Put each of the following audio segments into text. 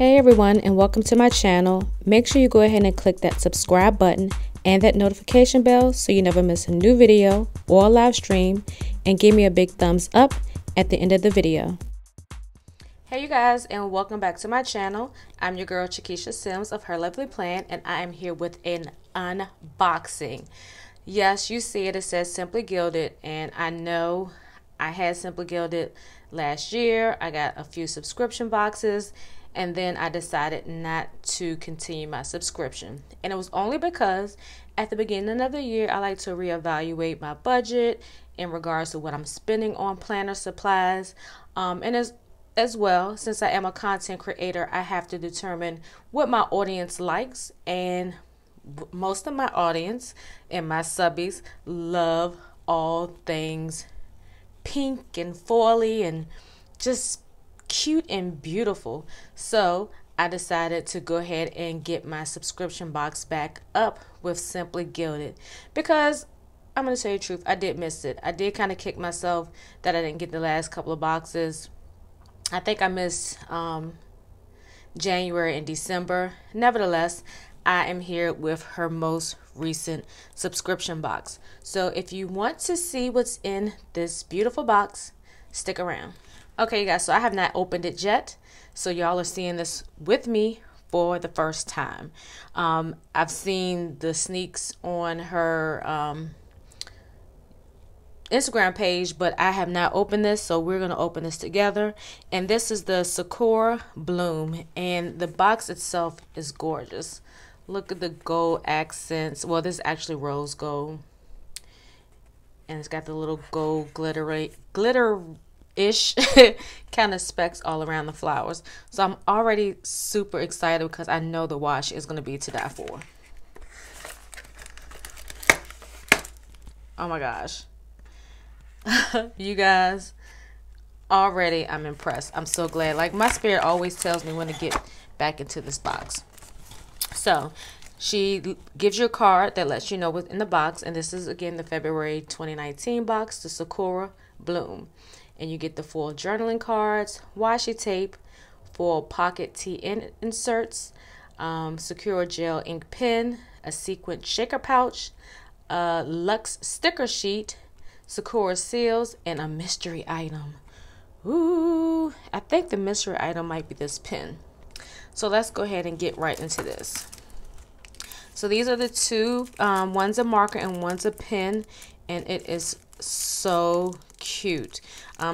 Hey everyone, and welcome to my channel. Make sure you go ahead and click that subscribe button and that notification bell so you never miss a new video or a live stream, and give me a big thumbs up at the end of the video. Hey you guys, and welcome back to my channel. I'm your girl CheKesha Simms of Her Lovely Plan, and I am here with an unboxing. Yes, you see it, it says Simply Gilded, and I know I had Simply Gilded last year. I got a few subscription boxes, and then I decided not to continue my subscription. And it was only because at the beginning of the year, I like to reevaluate my budget in regards to what I'm spending on planner supplies. And as well, since I am a content creator, I have to determine what my audience likes. And most of my audience and my subbies love all things pink and foily and just cute and beautiful. So I decided to go ahead and get my subscription box back up with Simply Gilded, because I'm going to tell you the truth, I did miss it. I did kind of kick myself that I didn't get the last couple of boxes. I think I missed January and December. Nevertheless, I am here with her most recent subscription box. So if you want to see what's in this beautiful box, stick around. Okay, you guys, so I have not opened it yet. So y'all are seeing this with me for the first time. I've seen the sneaks on her Instagram page, but I have not opened this, so we're going to open this together. And this is the Sakura Bloom, and the box itself is gorgeous. Look at the gold accents. Well, this is actually rose gold, and it's got the little gold glitter-ish kind of specks all around the flowers. So I'm already super excited because I know the wash is going to be to die for. Oh my gosh. You guys, already I'm impressed. I'm so glad. Like, my spirit always tells me when to get back into this box. So she gives you a card that lets you know what's in the box, and this is again the February 2019 box, the Sakura Bloom. And you get the full journaling cards, washi tape, full pocket T inserts, secure gel ink pen, a sequin shaker pouch, a luxe sticker sheet, Sakura seals, and a mystery item. Ooh, I think the mystery item might be this pen. So let's go ahead and get right into this. So these are the two, one's a marker and one's a pen, and it is so cute.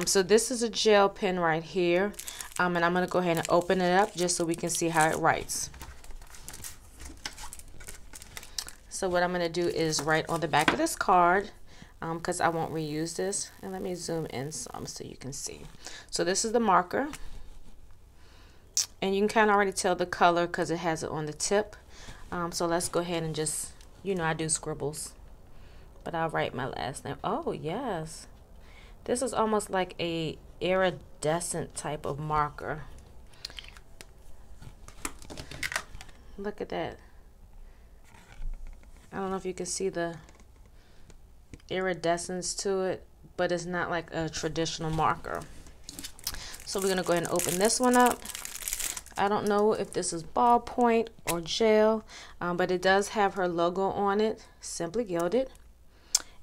So this is a gel pen right here, and I'm going to go ahead and open it up just so we can see how it writes. So what I'm going to do is write on the back of this card, because I won't reuse this. And let me zoom in some so you can see. So this is the marker, and you can kind of already tell the color because it has it on the tip. So let's go ahead and just, you know, I do scribbles, but I'll write my last name. Oh yes, this is almost like a iridescent type of marker. Look at that. I don't know if you can see the iridescence to it, but it's not like a traditional marker. So we're going to go ahead and open this one up. I don't know if this is ballpoint or gel, but it does have her logo on it, Simply Gilded.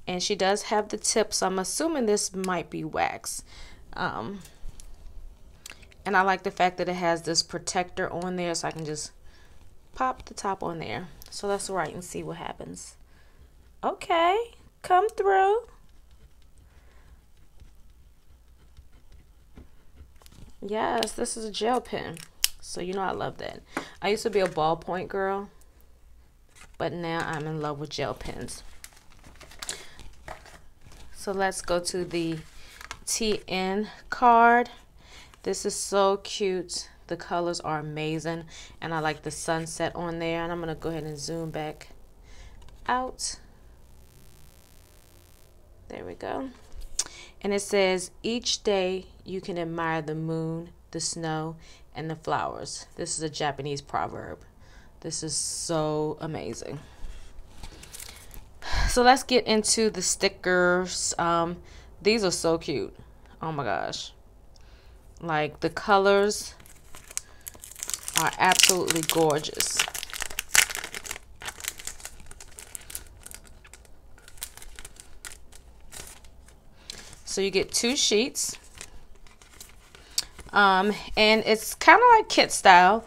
And she does have the tip, so I'm assuming this might be wax. And I like the fact that it has this protector on there, so I can just pop the top on there. So let's write and see what happens. Okay, come through. Yes, this is a gel pen. So you know I love that. I used to be a ballpoint girl, but now I'm in love with gel pens. So let's go to the TN card. This is so cute. The colors are amazing, and I like the sunset on there. And I'm going to go ahead and zoom back out. There we go. And it says, each day you can admire the moon, the snow, and the flowers. This is a Japanese proverb. This is so amazing. So let's get into the stickers. These are so cute. Oh my gosh. Like the colors are absolutely gorgeous. So you get 2 sheets. And it's kind of like kit style,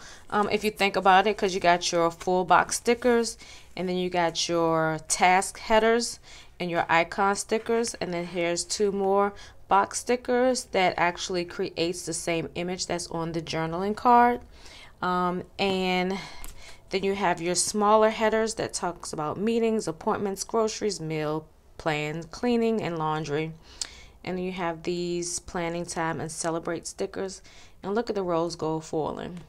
if you think about it, because you got your full box stickers, and then you got your task headers and your icon stickers, and then here's 2 more box stickers that actually creates the same image that's on the journaling card. And then you have your smaller headers that talks about meetings, appointments, groceries, meal plans, cleaning, and laundry. And then you have these planning time and celebrate stickers. And look at the rose gold foiling.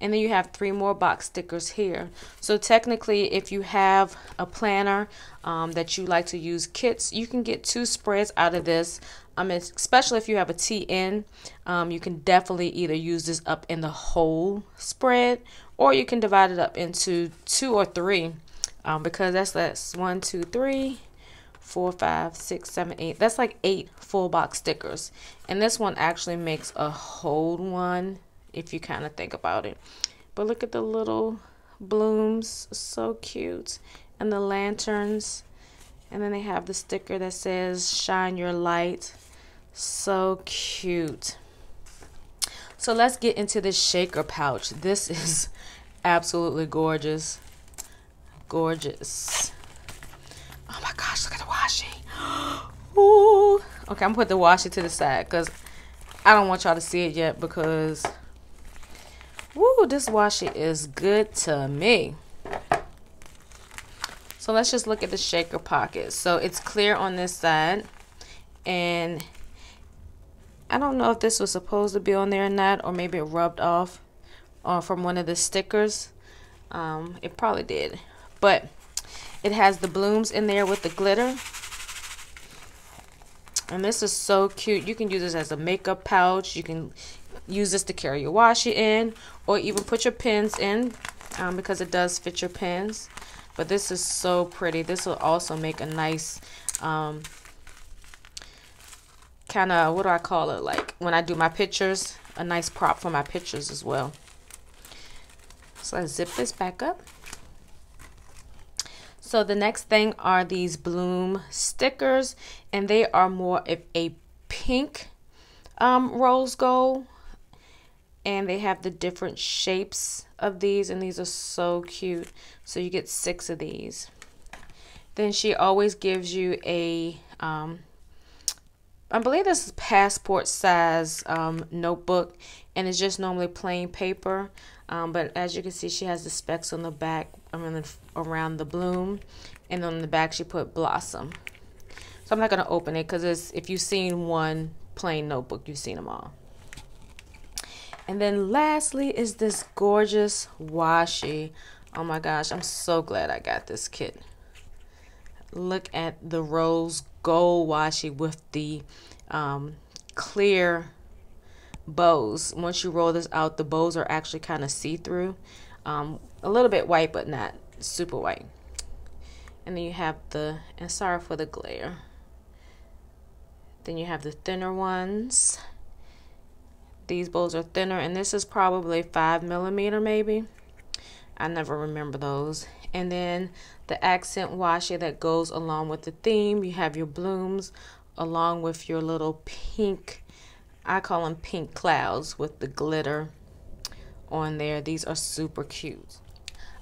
And then you have 3 more box stickers here. So technically, if you have a planner that you like to use kits, you can get 2 spreads out of this. Especially if you have a TN, you can definitely either use this up in the whole spread, or you can divide it up into 2 or 3, because that's 1, 2, 3, 4, 5, 6, 7, 8. That's like 8 full box stickers. And this one actually makes a whole one if you kind of think about it. But look at the little blooms, so cute. And the lanterns. And then they have the sticker that says shine your light. So cute. So let's get into this shaker pouch. This is absolutely gorgeous. Gorgeous. Oh my gosh, look at the washi. Ooh. Okay, I'm gonna put the washi to the side because I don't want y'all to see it yet, because woo, this washi is good to me. So let's just look at the shaker pocket. So it's clear on this side, and I don't know if this was supposed to be on there or not, or maybe it rubbed off from one of the stickers. It probably did, but it has the blooms in there with the glitter. And this is so cute. You can use this as a makeup pouch. You can use this to carry your washi in, or even put your pens in, because it does fit your pens. But this is so pretty. This will also make a nice kind of, what do I call it, like when I do my pictures, a nice prop for my pictures as well. So let's zip this back up. So the next thing are these bloom stickers, and they are more of a pink rose gold, and they have the different shapes of these, and these are so cute. So you get 6 of these. Then she always gives you a I believe this is passport size notebook, and it's just normally plain paper, but as you can see, she has the specs on the back, around the bloom, and on the back she put blossom. So I'm not going to open it, because if you've seen one plain notebook, you've seen them all. And then lastly is this gorgeous washi. Oh my gosh, I'm so glad I got this kit. Look at the rose gold washi with the clear bows. Once you roll this out, the bows are actually kind of see-through. A little bit white, but not super white. And then you have and sorry for the glare. Then you have the thinner ones. These bows are thinner, and this is probably 5mm maybe. I never remember those. And then the accent washi that goes along with the theme. You have your blooms along with your little pink, I call them pink clouds with the glitter on there. These are super cute.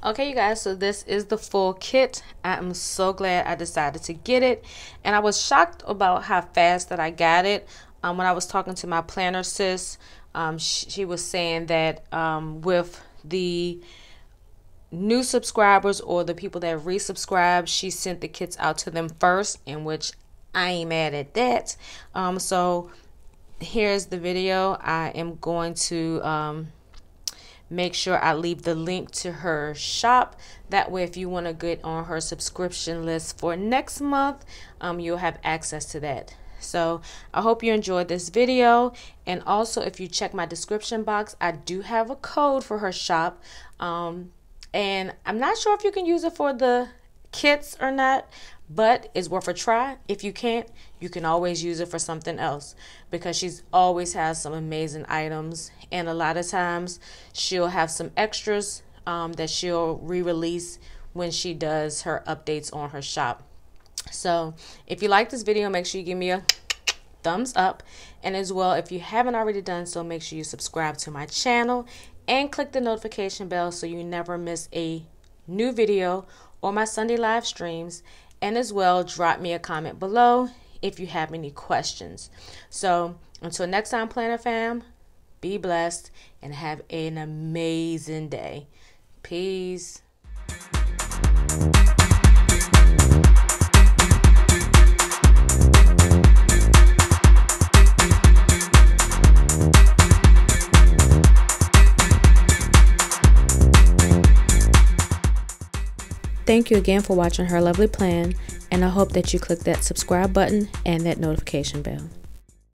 Okay, you guys, so this is the full kit. I am so glad I decided to get it, and I was shocked about how fast that I got it. When I was talking to my planner sis, she was saying that with the new subscribers or the people that resubscribed, she sent the kits out to them first, in which I ain't mad at that. So here's the video. I am going to make sure I leave the link to her shop. That way, if you want to get on her subscription list for next month, you'll have access to that. So I hope you enjoyed this video, and also if you check my description box, I do have a code for her shop, and I'm not sure if you can use it for the kits or not, but it's worth a try. If you can't, you can always use it for something else, because she's always has some amazing items, and a lot of times she'll have some extras that she'll re-release when she does her updates on her shop. So if you like this video, make sure you give me a thumbs up, and as well, if you haven't already done so, make sure you subscribe to my channel and click the notification bell so you never miss a new video or my Sunday live streams. And as well, drop me a comment below if you have any questions. So until next time, Planner Fam, be blessed and have an amazing day. Peace. Thank you again for watching Her Lovely Plan, and I hope that you click that subscribe button and that notification bell.